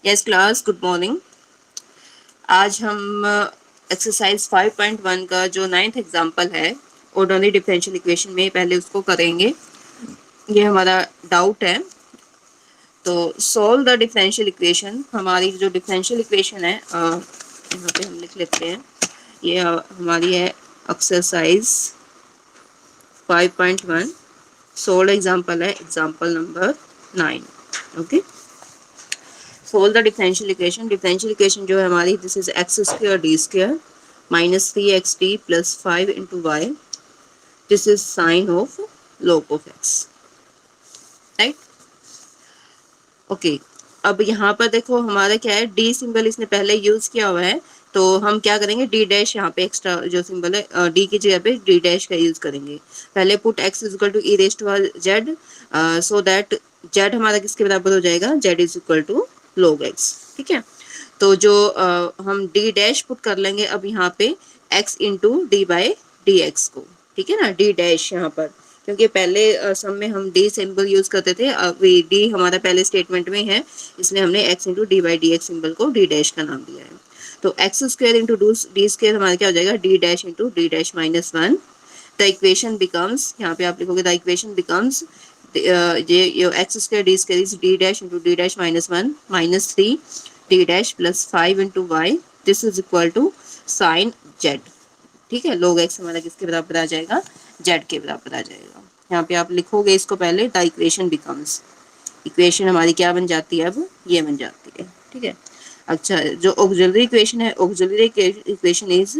Yes class, good morning. आज हम exercise 5.1 का जो 9th एग्जाम्पल है ऑर्डिनरी डिफरेंशियल इक्वेशन में, पहले उसको करेंगे। ये हमारा डाउट है। तो सॉल्व द डिफरेंशियल इक्वेशन। हमारी जो डिफरेंशियल इक्वेशन है यहाँ पे हम लिख लेते हैं। ये हमारी है एक्सरसाइज 5.1। सॉल्व एग्जाम्पल है example number 9। Okay, solve the differential equation. Differential equation जो है हमारी, this is X square D square minus 3xt plus 5 into Y. This is sine of log of X, right. Okay, अब यहाँ पर देखो हमारा क्या है, डी सिंबल इसने पहले यूज किया हुआ है, तो हम क्या करेंगे, डी डैश यहाँ पे एक्स्ट्रा जो सिंबल है डी की जगह पे डी डैश का यूज करेंगे। पहले put X is equal to E rest Z, so that Z हमारा किसके बराबर हो जाएगा, Z is equal to log X. ठीक है, तो जो हम डी डैश पुट कर लेंगे अब यहाँ पे x into D by D x को। ठीक है ना, डी डैश यहाँ पर, क्योंकि पहले सम में हम डी सिंबल यूज करते थे, अब डी हमारा पहले स्टेटमेंट में है, इसलिए हमने x into D by D X symbol को डी डैश का नाम दिया है। तो X square into D square हमारा क्या हो जाएगा, D dash into D dash minus 1। The equation becomes, यहाँ पे आप लिखोगे द इक्वेशन बिकम्स ये X square D square is D dash into D dash minus 1 minus 3 D dash plus 5 into Y. This is equal to sign Z. ठीक है, log x हमारा किसके बराबर आ जाएगा, जेड के बराबर आ जाएगा। यहाँ पे आप लिखोगे इसको पहले, द इक्वेशन बिकम्स, इक्वेशन हमारी क्या बन जाती है, अब ये बन जाती है। ठीक है, अच्छा, जो ऑक्सिलरी इक्वेशन है, auxiliary equation is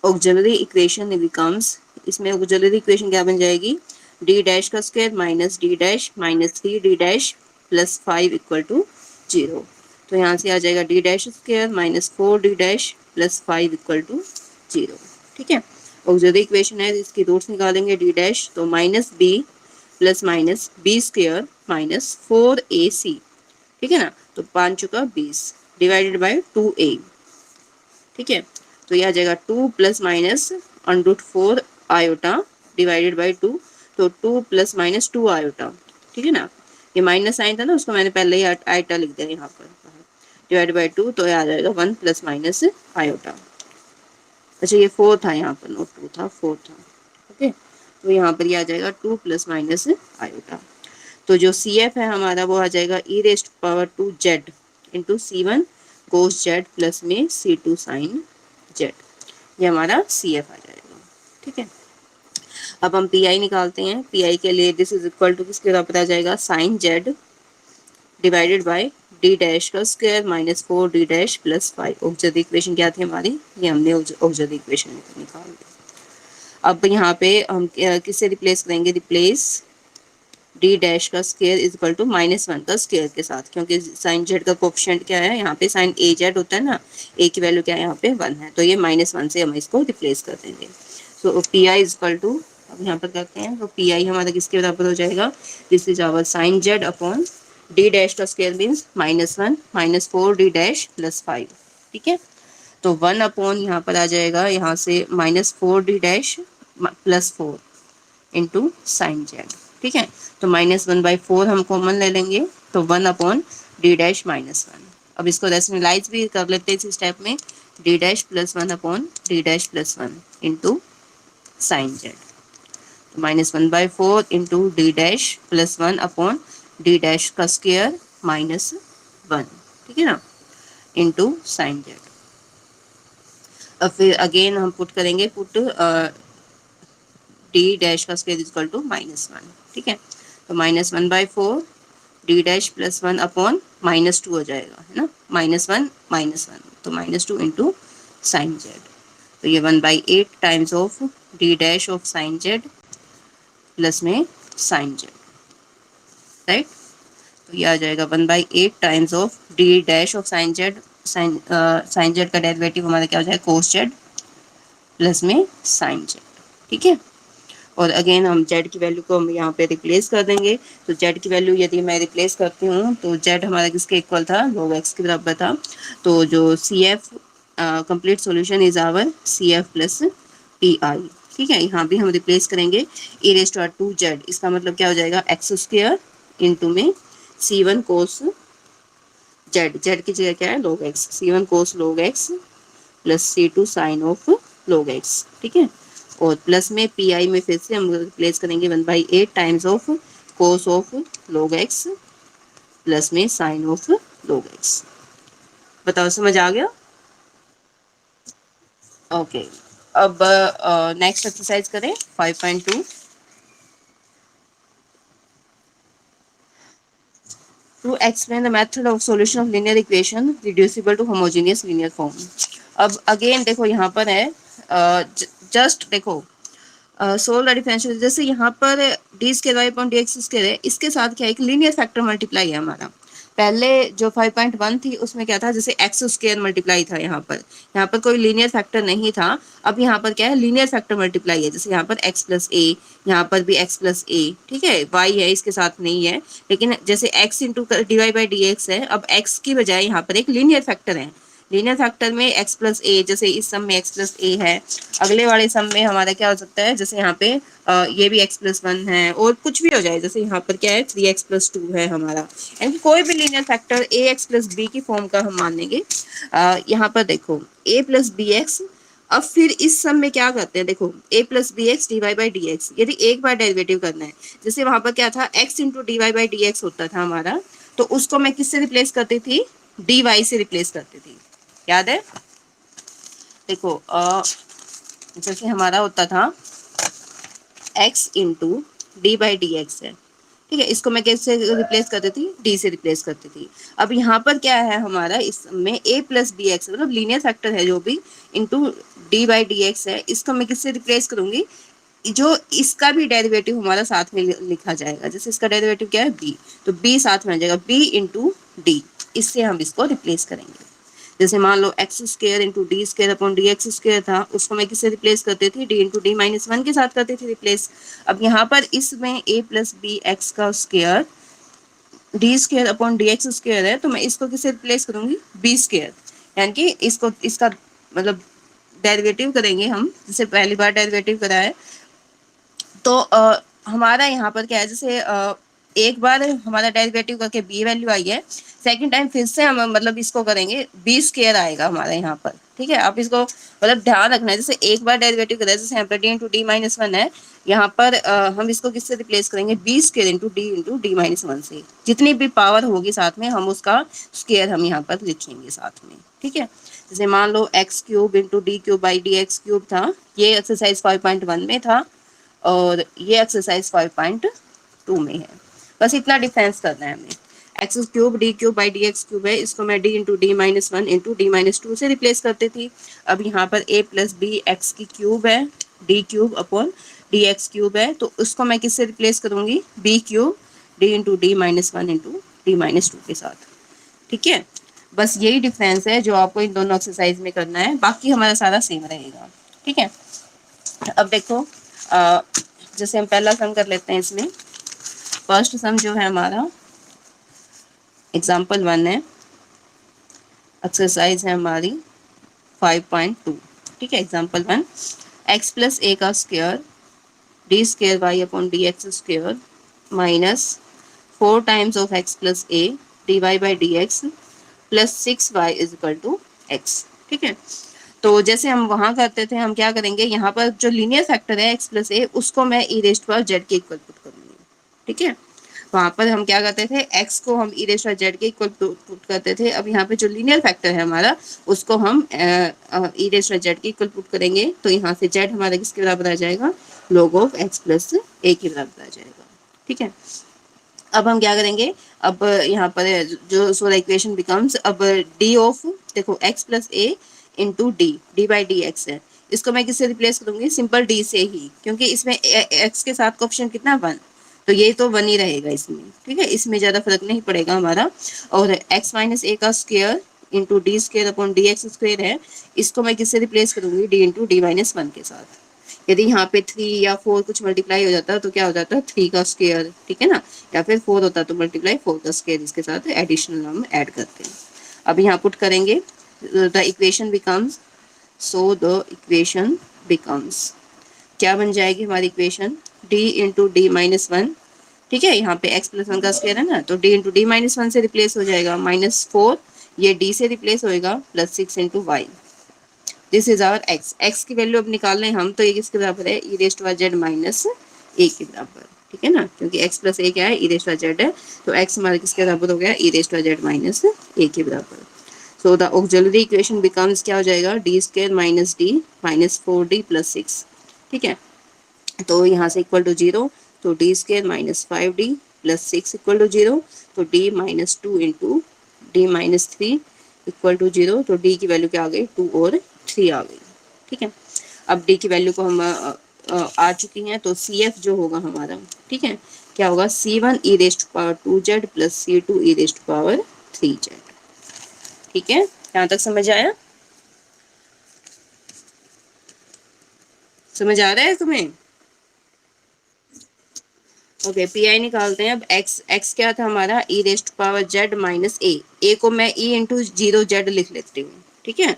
auxiliary equation becomes, इसमें ऑक्सिलरी इक्वेशन क्या बन जाएगी, डी डैश का square minus D dash minus 3 D dash plus 5 equal to 0। तो यहाँ से आ जाएगा D dash square minus 4 D dash plus 5 equal to 0। ठीक है, ऑक्सिलरी इक्वेशन है, इसकी रूट्स निकालेंगे, डी डैश तो minus B plus minus B square minus 4ac। ठीक है ना, तो 5 चुका 20 डिवाइडेड बाई 2a। ठीक है, तो यह आ जाएगा 2 plus minus under root 4 iota divided by 2, तो 2 प्लस माइनस 2 आयोटा। ठीक है ना, ये माइनस साइन था ना, उसको मैंने पहले ही आयोटा लिख दिया यहाँ पर, डिवाइडेड बाई 2, तो यह आ जाएगा 1 प्लस माइनस आयोटा। अच्छा, ये 4 था यहाँ पर, नोट 2 था, 4 था। ओके, तो यहाँ पर यह आ जाएगा 2 प्लस माइनस आयोटा। तो जो सी एफ है हमारा, वो आ जाएगा e raised power 2 z into C1 cos Z plus में C2 साइन जेड। ये हमारा सी एफ आ जाएगा। ठीक है, अब हम पी आई निकालते हैं। पी आई के लिए दिस इज इक्वल टू किसके बराबर आ जाएगा, sine z divided by D dash का square minus 4 D dash plus 5। Auxiliary equation क्या थी हमारी, ये हमने ऑक्सिलरी इक्वेशन निकाल दी। अब यहाँ पे हम किससे रिप्लेस करेंगे, रिप्लेस डी डैश का square is equal to minus 1 का स्क्वायर के साथ, क्योंकि साइन जेड का कोफिशिएंट क्या है, यहाँ पे साइन ए जेड होता है ना, ए की वैल्यू क्या है यहाँ पे 1 है, तो ये माइनस 1 से हम इसको रिप्लेस कर देंगे। So P I is equal to, अब यहाँ पर करते हैं, तो पी आई हमारा किसके बराबर हो जाएगा, this is our sine z upon D dash का square means minus 1 minus 4 D dash plus 5। ठीक है, तो 1 अपॉन यहाँ पर आ जाएगा, यहाँ से minus 4 D dash plus 4 into sine Z. ठीक है, तो -1/4 हम कॉमन ले लेंगे, तो 1 अपॉन डी डैश माइनस 1। अब इसको रेशनलाइज भी कर लेते हैं इस स्टेप में, D dash plus 1 upon D dash plus 1 into sine Z. तो -1/4 into D dash plus 1 upon D dash का स्क्वायर माइनस 1। ठीक है ना, इंटू साइन जेड। अब फिर अगेन हम पुट करेंगे, पुट डी डैश का स्क्वायर इज इक्वल टू -1। ठीक है, तो -1/4 डी डैश प्लस 1 अपॉन -2 हो जाएगा, है ना, -1 तो -2 इंटू साइन जेड। तो ये 1/8 times of D dash of sine Z plus में साइन जेड, राइट। तो ये आ जाएगा 1/8 times of D dash of sine Z, sine Z का डेरिवेटिव हमारा क्या हो जाएगा, कोस जेड प्लस में साइन जेड। ठीक है, और अगेन हम z की वैल्यू को हम यहाँ पे रिप्लेस कर देंगे। तो z की वैल्यू यदि मैं रिप्लेस करती हूँ, तो z हमारा किसके इक्वल था, log x के बराबर था। तो जो C F complete solution is our C F plus P I. ठीक है, यहाँ भी हम रिप्लेस करेंगे ई रेस्ट टू 2 जेड, इसका मतलब क्या हो जाएगा, एक्स स्क्वायर इंटू में C1 cos जेड, जेड की जगह क्या है log x, C1 cos log x plus C2 sine of log x, ठीक है। और प्लस में पी आई में फिर से हम रिप्लेस करेंगे 1/8 times of cos of log x plus में साइन ऑफ log x। बताओ समझ आ गया? ओके, अब नेक्स्ट एक्सरसाइज करें 5.2। To explain the method of solution of linear equation reducible to homogeneous linear form. अब अगेन देखो यहाँ पर है, जस्ट देखो सोल्व द डिफरेंशियल, जैसे यहाँ पर D square Y upon D x square है, इसके साथ क्या है, एक लीनियर फैक्टर मल्टीप्लाई है हमारा। पहले जो 5.1 थी उसमें क्या था, जैसे एक्स स्क्वायर मल्टीप्लाई था, यहाँ पर कोई लीनियर फैक्टर नहीं था। अब यहाँ पर क्या है, लीनियर फैक्टर मल्टीप्लाई है, जैसे यहाँ पर एक्स प्लस ए, यहाँ पर भी एक्स प्लस ए, ठीक है। वाई है इसके साथ नहीं है, लेकिन जैसे X into D Y by D X है, अब एक्स की बजाय यहाँ पर एक लीनियर फैक्टर है। लीनियर फैक्टर में x प्लस ए, जैसे इस सम में x प्लस ए है, अगले वाले सम में हमारा क्या हो सकता है, जैसे यहाँ पे ये भी x प्लस 1 है, और कुछ भी हो जाए, जैसे यहाँ पर क्या है 3x प्लस 2 है हमारा, यानी कोई भी linear factor ax plus B की फॉर्म का हम मान लेंगे। यहाँ पर देखो a प्लस बी एक्स, अब फिर इस सम में क्या करते हैं, देखो a plus B X D Y by D X, यदि एक बार डेरिवेटिव करना है, जैसे वहां पर क्या था x into D Y by D X होता था हमारा, तो उसको मैं किससे रिप्लेस करती थी, डी वाई से रिप्लेस करती थी, याद है? देखो जैसे हमारा होता था x into D by D X है, ठीक है, इसको मैं कैसे रिप्लेस करती थी, d से रिप्लेस करती थी। अब यहाँ पर क्या है हमारा, इसमें a प्लस बी एक्स, मतलब लीनियर फैक्टर है जो भी, into D by D X है, इसको मैं किससे रिप्लेस करूंगी, जो इसका भी डेरिवेटिव हमारा साथ में लिखा जाएगा, जैसे इसका डेरिवेटिव क्या है b, तो b साथ में आ जाएगा, b इंटू डी, इससे हम इसको रिप्लेस करेंगे। जैसे मान लो x square into D square upon D x square था, उसको मैं किससे रिप्लेस करती थी, डी इंटू डी माइनस 1 के साथ करती थी रिप्लेस। अब यहाँ पर इसमें ए प्लस बी एक्स का square D square upon D x square है, तो मैं इसको किससे रिप्लेस करूंगी, बी स्क्वायर, यानी कि इसको इसका मतलब डेरिवेटिव करेंगे हम, जैसे पहली बार डेरिवेटिव करा है, तो हमारा यहाँ पर क्या है, जैसे एक बार हमारा डेरिवेटिव करके बी वैल्यू आई है, सेकंड टाइम फिर से हम मतलब इसको करेंगे, बी स्क्वायर आएगा हमारा यहाँ पर, ठीक है। आप इसको मतलब ध्यान रखना है, जैसे एक बार डेरिवेटिव करें, जैसे यहाँ पर डी इंटू डी माइनस 1 है, यहाँ पर हम इसको किससे रिप्लेस करेंगे, B square into D minus 1 से, जितनी भी पावर होगी साथ में हम उसका स्क्वायर हम यहाँ पर लिखेंगे साथ में, ठीक है। जैसे मान लो x cube into d cube by D x cube था, ये एक्सरसाइज 5.1 में था, और ये एक्सरसाइज 5.2 में है। बस इतना डिफरेंस करना है हमें, X cube D cube by D x cube है, इसको मैं D into D minus 1 into D minus 2 से रिप्लेस करती थी। अब यहाँ पर ए प्लस बी एक्स की क्यूब है, D cube upon D x cube है, तो उसको मैं किससे रिप्लेस करूंगी, B cube D into D minus 1 into D minus 2 के साथ, ठीक है। बस यही डिफरेंस है जो आपको इन दोनों एक्सरसाइज में करना है, बाकी हमारा सारा सेम रहेगा, ठीक है। अब देखो जैसे हम पहला सम कर लेते हैं, इसमें फर्स्ट सम जो है हमारा एग्जाम्पल 1 है, एक्सरसाइज है हमारी 5.2, ठीक है। एग्जाम्पल 1, एक्स प्लस ए का square D square Y upon D x square minus 4 times of X plus A D Y by D X plus 6y is equal to X, ठीक है। तो जैसे हम वहां करते थे, हम क्या करेंगे, यहाँ पर जो लीनियर फैक्टर है x प्लस ए, उसको मैं ई रेस्ट पर जेड के इक्वल पुट करूंगी, ठीक है। वहां पर हम क्या करते थे, x को हम ई रेस्ट पर जेड के इक्वल पुट करते थे, अब यहाँ पे जो लीनियर फैक्टर है हमारा, उसको हम ई रेस्ट पर जेड के इक्वल पुट करेंगे, तो यहाँ से जेड हमारा किसके बराबर आ जाएगा, log ऑफ x प्लस ए के बराबर आ जाएगा, ठीक है। अब हम क्या करेंगे, अब यहाँ पर जो सोलर इक्वेशन बिकम्स, अब डी ऑफ देखो x plus A into D by D X है, इसको मैं किससे रिप्लेस करूंगी, सिंपल डी से ही, क्योंकि इसमें x के साथ कोएफिशिएंट कितना 1, तो ये तो 1 ही रहेगा इसमें, ठीक है, इसमें ज्यादा फर्क नहीं पड़ेगा हमारा। और x माइनस ए का square into D square upon D x square है, इसको मैं किससे रिप्लेस करूंगी, डी इंटू डी माइनस 1 के साथ। यदि यहाँ पे 3 या 4 कुछ मल्टीप्लाई हो जाता है तो क्या हो जाता है, 3 का स्क्वायर, ठीक है ना, या फिर 4 होता तो मल्टीप्लाई 4 का स्क्वायर, इसके साथ एडिशनल हम ऐड करते हैं। अब यहाँ पुट करेंगे, the equation becomes, so the equation becomes, क्या बन जाएगी हमारी equation, d into D minus 1 ठीक है, यहाँ पे x प्लस वन का स्क्वायर है ना, तो d into D minus one से रिप्लेस हो जाएगा, -4 ये d से रिप्लेस होएगा, +6 into Y. This is our x की वैल्यू अब निकाल रहे हैं हम, तो ये किसके बराबर है, e रेस्ट जेड माइनस ए के बराबर। ठीक है ना, क्योंकि x प्लस ए क्या है, e रेस्ट जेड है, तो x हमारा किसके बराबर हो गया, e रेस्ट जेड माइनस ए के बराबर। So the auxiliary equation becomes क्या हो जाएगा, D square minus D minus 4d plus 6। ठीक है, तो यहाँ से इक्वल टू 0, तो D square minus 5d plus 6 equal to 0, तो d minus 2 into D minus 3 equal to 0, तो d की वैल्यू क्या आ गई, 2 और 3 आ गई। ठीक है, अब d की वैल्यू को हम आ चुकी हैं, तो CF जो होगा हमारा, ठीक है, क्या होगा, C1 e rest power 2z plus C2 e rest power 3z। ठीक है, यहाँ तक समझ आया, समझ आ रहा है तुम्हें? ओके, पी आई निकालते हैं अब। एक्स क्या था हमारा, ई रेस्ट पावर जेड माइनस ए को मैं ई इंटू 0z लिख लेती हूँ। ठीक है,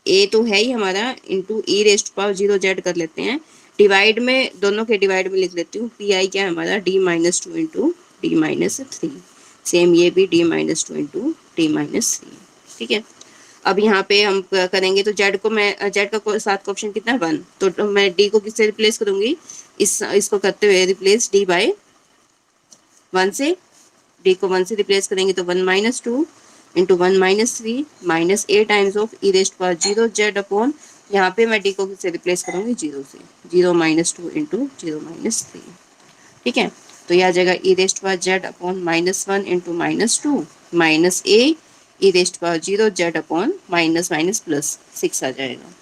ए तो है ही हमारा, into e raised power 0z कर लेते हैं, डिवाइड में दोनों के डिवाइड में लिख लेती हूँ। पी आई क्या है हमारा, D minus 2 into D minus 3, same ये भी D minus 2 into D minus 3। ठीक है, अब यहाँ पे हम करेंगे, तो जेड को मैं, जेड का साथ का ऑप्शन कितना है, 1, तो मैं डी को किससे रिप्लेस करूंगी, इसको करते हुए रिप्लेस डी बाय 1 से, डी को 1 से रिप्लेस करेंगे तो 1 minus 2 into 1 minus 3 minus A times of E raised power 0z upon, यहाँ पे मैं डी को किससे रिप्लेस करूंगी, 0 से, 0 माइनस 2 इंटू 0 माइनस 3। ठीक है, तो यह आ जाएगा e raised power z upon -1 into -2 minus a e raised power 0z upon minus minus plus 6 आ जाएगा,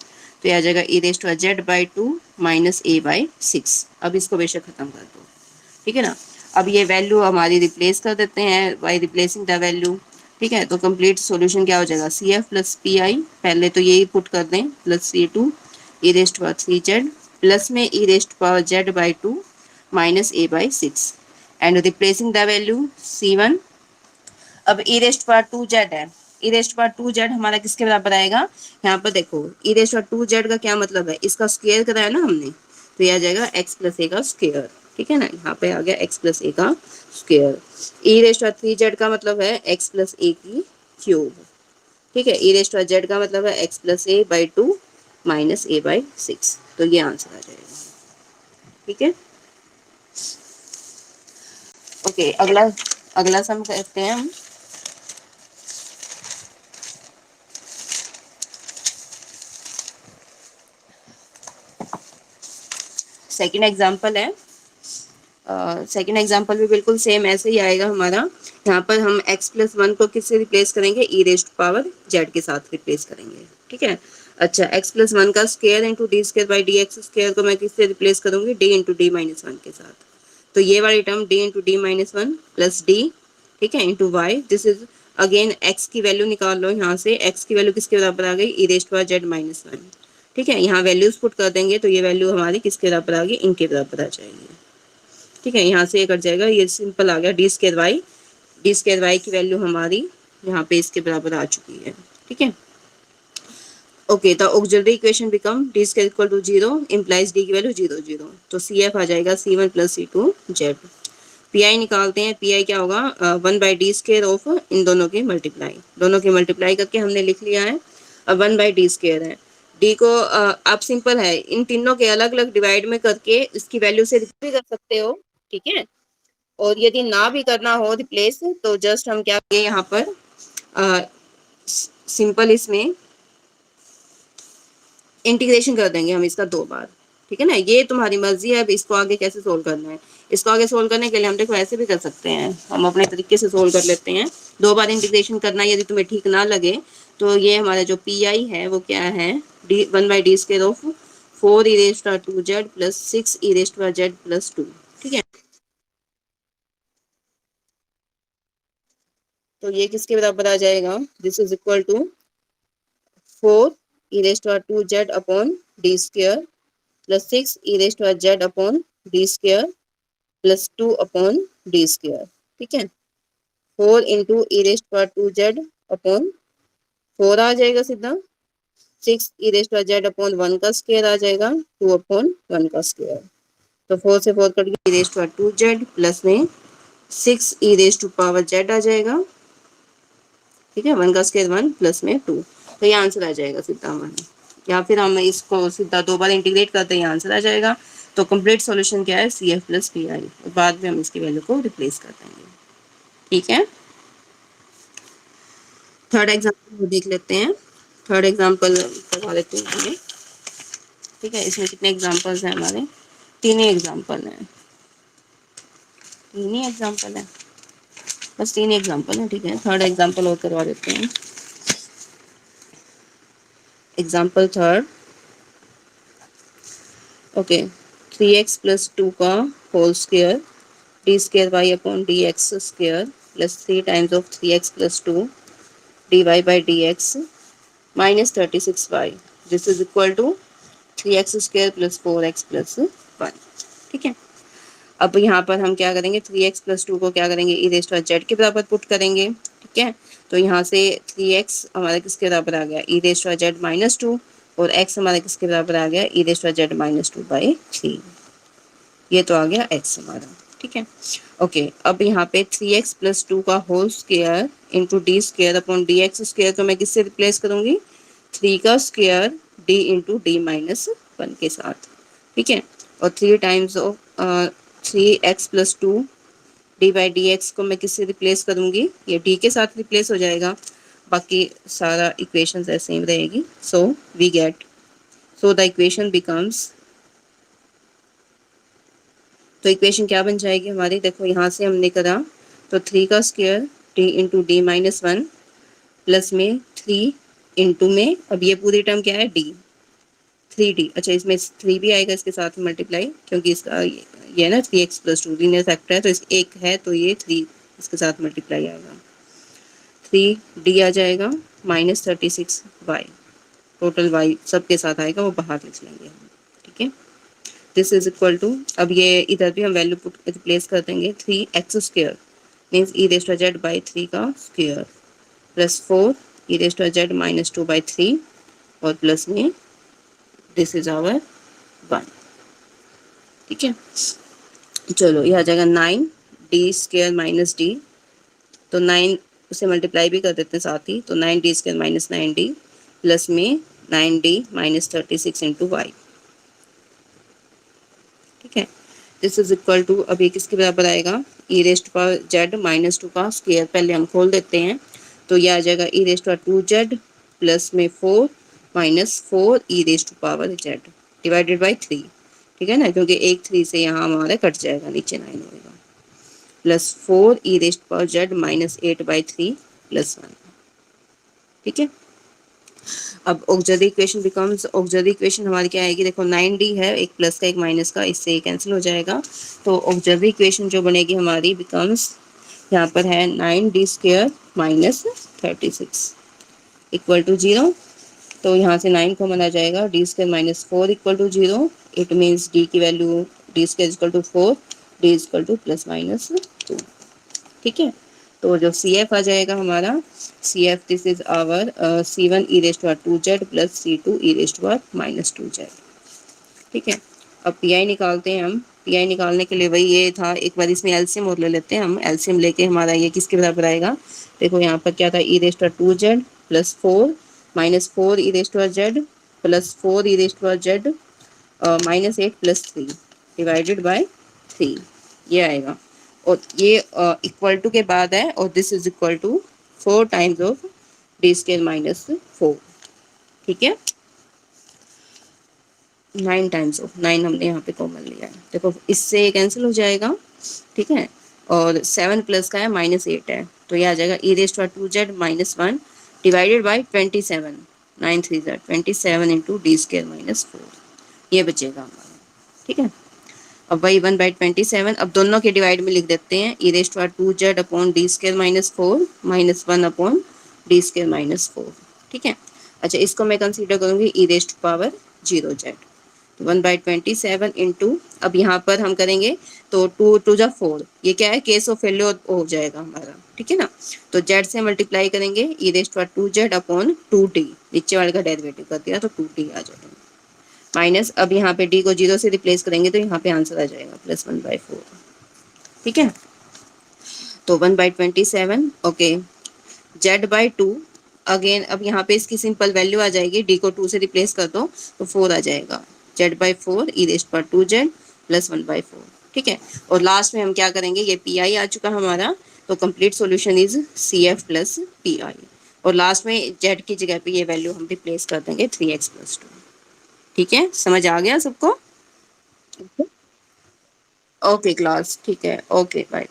तो यह आ जाएगा e raised power z by 2 minus a by 6। अब इसको बेशक खत्म कर दो। ठीक है ना, अब ये वैल्यू हमारी रिप्लेस कर देते हैं बाई रिप्लेसिंग द वैल्यू। ठीक है, तो कंप्लीट सॉल्यूशन क्या हो जाएगा, C F plus P I, पहले तो यही पुट कर दें, plus C2 e raised power 3z plus में e raised power z by 2 minus a by 6 and replacing the value C1। अब ई रेस्ट पावर 2z है, ई रेस्ट पावर 2z हमारा किसके बराबर आएगा, यहाँ पर देखो, ई रेस्ट पावर 2z का क्या मतलब है, इसका स्क्वायर कराया ना हमने, तो यह आ जाएगा x प्लस ए का स्क्वायर। ठीक है ना, यहाँ पे आ गया x प्लस ए का स्क्वायर। ई रेस्ट पावर 3z का मतलब है x प्लस ए की क्यूब। ठीक है, ई रेस्ट पावर z का मतलब है x plus A by 2 minus a by 6, तो ये आंसर आ जाएगा। ठीक है, ओके, अगला अगला सम करते हैं हम। सेकंड एग्जांपल है, सेकंड एग्जांपल भी बिल्कुल सेम ऐसे ही आएगा हमारा। यहाँ पर हम x प्लस 1 को किससे रिप्लेस करेंगे, ई रेस्ट पावर z के साथ रिप्लेस करेंगे। ठीक है, अच्छा, x प्लस 1 का square into D square by D x square को मैं किससे रिप्लेस करूंगी, d इंटू डी माइनस 1 के साथ, तो ये वाली term d into D minus 1 plus D, ठीक है, into Y, this is again x की वैल्यू निकाल लो यहाँ से, x की वैल्यू किसके बराबर आ गई, ई रेस्ट पावर z माइनस 1। ठीक है, यहाँ वैल्यूज पुट कर देंगे तो ये वैल्यू हमारी किसके बराबर आ गई, इनके बराबर आ जाएगी। ठीक है, यहाँ से ये कट जाएगा, ये सिंपल आ गया, डी स्क्वायर वाई की वैल्यू हमारी यहाँ पे इसके बराबर आ चुकी है। ठीक है, ओके, तो auxiliary equation become D square equal to 0 implies D की वैल्यू 0 0, तो सी एफ आ जाएगा C1 plus C2 Z. P I निकालते हैं, पी आई क्या होगा, 1 बाई डी स्क्वायर ऑफ इन दोनों के मल्टीप्लाई, दोनों के मल्टीप्लाई करके हमने लिख लिया है, अब 1 बाई डी स्क्वायर है, डी को आप सिंपल है इन तीनों के अलग अलग डिवाइड में करके इसकी वैल्यू से भी कर सकते हो। ठीक है, और यदि ना भी करना हो रिप्लेस, तो जस्ट हम क्या करेंगे यहाँ पर, सिंपल इसमें इंटीग्रेशन कर देंगे हम इसका 2 बार। ठीक है ना, ये तुम्हारी मर्जी है अब इसको आगे कैसे सोल्व करना है। इसको आगे सोल्व करने के लिए हम देखो ऐसे भी कर सकते हैं, हम अपने तरीके से सोल्व कर लेते हैं। 2 बार इंटीग्रेशन करना यदि तुम्हें ठीक ना लगे, तो ये हमारा जो पी आई है वो क्या है, d 1 by d square of 4 e raised power 2z plus 6 e raised power z plus 2। ठीक है, तो ये किसके बराबर आ जाएगा, this is equal to 4 e raised power 2z upon d square plus 6 e raised power z upon d square plus 2 upon d square. ठीक है, 4 into e raised power 2z upon 4 आ जाएगा सीधा, 6 e raised power z upon 1 का square आ जाएगा, 2 upon 1 का square. तो 4 से 4 कट गया, e raise to 2z plus में 6 e raise to power z आ जाएगा। ठीक है, 1 का स्क्वायर 1 प्लस में 2, तो ये आंसर आ जाएगा सीधा हमारा। या फिर हम इसको सीधा दो बार इंटीग्रेट करते हैं, ये आंसर आ जाएगा। तो कंप्लीट सॉल्यूशन क्या है, C F plus P I, और बाद में हम इसकी वैल्यू को रिप्लेस कर देंगे। ठीक है, थर्ड एग्जाम्पल देख लेते हैं। थर्ड एग्जाम्पल करवा लेते हैं हमें। ठीक है, इसमें कितने एग्जाम्पल्स हैं हमारे, तीन ही एग्जाम्पल हैं, तीन ही एग्जाम्पल है, बस तीन ही एग्जाम्पल है। ठीक है, थर्ड एग्जाम्पल और करवा देते हैं। Example third, okay, 3x plus 2 का whole square D square Y upon D x square plus 3 times of 3x plus 2 d Y by D x minus 36y, this is equal to 3x square plus 4x plus 1। ठीक है, अब यहाँ पर हम क्या करेंगे, 3x plus 2 को क्या करेंगे, ई रेज़ टू जेड के बराबर पुट करेंगे। ठीक है, तो यहाँ से 3x हमारा किसके बराबर आ गया, e raise to z minus 2, और x हमारा किसके बराबर आ गया, e raise to z minus 2 by 3, ये तो आ गया x हमारा। ठीक है, ओके, अब यहाँ पे 3x प्लस 2 का whole square into D square upon D x square को मैं किससे रिप्लेस करूँगी, 3 का square d into D minus 1 के साथ। ठीक है, और 3 times of 3x plus 2 d by D x को मैं किससे रिप्लेस करूँगी, ये डी के साथ रिप्लेस हो जाएगा, बाकी सारा इक्वेशन सेम रहेगी। So we get, so the equation becomes, तो इक्वेशन क्या बन जाएगी हमारी, देखो यहाँ से हमने करा तो 3 का square d into D minus 1 plus में 3 इंटू में, अब ये पूरी टर्म क्या है, डी 3d, अच्छा इसमें 3 भी आएगा इसके साथ मल्टीप्लाई, क्योंकि इसका ये है ना 3x प्लस 2 लीनियर फैक्टर है, तो इस एक है तो ये 3 इसके साथ मल्टीप्लाई आएगा, 3d आ जाएगा माइनस 36y, टोटल y सबके साथ आएगा, वो बाहर लिख लेंगे हम। ठीक है, दिस इज इक्वल टू, अब ये इधर भी हम वैल्यू पुट रिप्लेस कर देंगे, 3x square means e raise to z by 3 का square plus 4 e raise to z minus 2 by 3, और प्लस में दिस इज आवर 1। ठीक है, चलो ये आ जाएगा 9 डी स्क्वायर माइनस डी, तो 9 उसे मल्टीप्लाई भी कर देते हैं साथ ही, तो 9 D square minus 9 D plus में 9 डी माइनस 36 इंटू वाई। ठीक है, दिस इज इक्वल टू, अब ये किसके बराबर आएगा, e raise to power z minus 2 का स्क्वायर, पहले हम खोल देते हैं, तो ये आ जाएगा e raise to 2z plus में 4 minus 4 e raise to power z divided by 3। ठीक है ना, क्योंकि एक 3 से यहाँ हमारा कट जाएगा, नीचे 9 होएगा, plus 4 e raise to power z minus 8 by 3 plus 1। ठीक है, अब auxiliary equation becomes, auxiliary equation हमारी क्या आएगी, देखो 9d है, एक प्लस का एक माइनस का, इससे ये कैंसिल हो जाएगा, तो ऑक्सिलरी इक्वेशन जो बनेगी हमारी बिकम्स, यहाँ पर है 9d square minus 36 equal to 0, तो यहाँ से 9 कॉमन आ जाएगा, D square minus 4 equal to 0, it means D की वैल्यू D square equal to 4, D equal to plus minus 2। ठीक है, तो जो सी एफ आ जाएगा हमारा, C F this is our C1 e raise to 2z plus C2 e raise to minus 2z। ठीक है, अब पी आई निकालते हैं हम, पी आई निकालने के लिए वही ये था, एक बार इसमें एलसीएम और ले लेते हैं हम, एलसीएम लेके हमारा ये किसके बराबर आएगा, देखो यहाँ पर क्या था, e raise to 2z plus 4 minus 4 e raise to z plus 4 e raise to z minus 8 plus 3 divided by 3, ये आएगा, और ये इक्वल टू के बाद है, और this is equal to 4 times of d square minus 4। ठीक है, 9 टाइम्स ऑफ 9 हमने यहाँ पे कॉमन लिया है, देखो इससे कैंसिल हो जाएगा। ठीक है, और 7 प्लस का है माइनस 8 है, तो ये आ जाएगा e raise to 2z minus 1 divided by 27, 9 3 27 into D square minus 4, ये बचेगा हमारा। ठीक है, अब वही 1/27, अब दोनों के डिवाइड में लिख देते हैं, e raise to 2z upon d square minus 4 minus 1 upon d square minus 4। ठीक है, अच्छा इसको मैं कंसीडर करूँगी ई रेज़ टू पावर 0z, तो 1/27 इंटू, अब यहाँ पर हम करेंगे तो 2 टू जा 4, ये क्या है, केस ऑफ वैल्यू हो जाएगा हमारा। ठीक है ना, तो z से मल्टीप्लाई करेंगे, ई raise to 2z upon 2d, नीचे वाले का डेरिवेटिव कर दिया तो 2d आ जाएगा, माइनस, अब यहाँ पे डी को 0 से रिप्लेस करेंगे तो यहाँ पे आंसर आ जाएगा +1/4। ठीक है, तो 1/27। ओके, z/2 अगेन, अब यहाँ पे इसकी सिंपल वैल्यू आ जाएगी, डी को 2 से रिप्लेस कर दो तो 4 आ जाएगा, z/4 e⁻²z प्लस 1/4। ठीक है, और लास्ट में हम क्या करेंगे, ये पी आई आ चुका हमारा, तो complete solution is CF plus PI, और लास्ट में z की जगह पे ये वैल्यू हम रिप्लेस कर देंगे 3x + 2। ठीक है, समझ आ गया सबको? ओके क्लास, ठीक है, ओके बाय।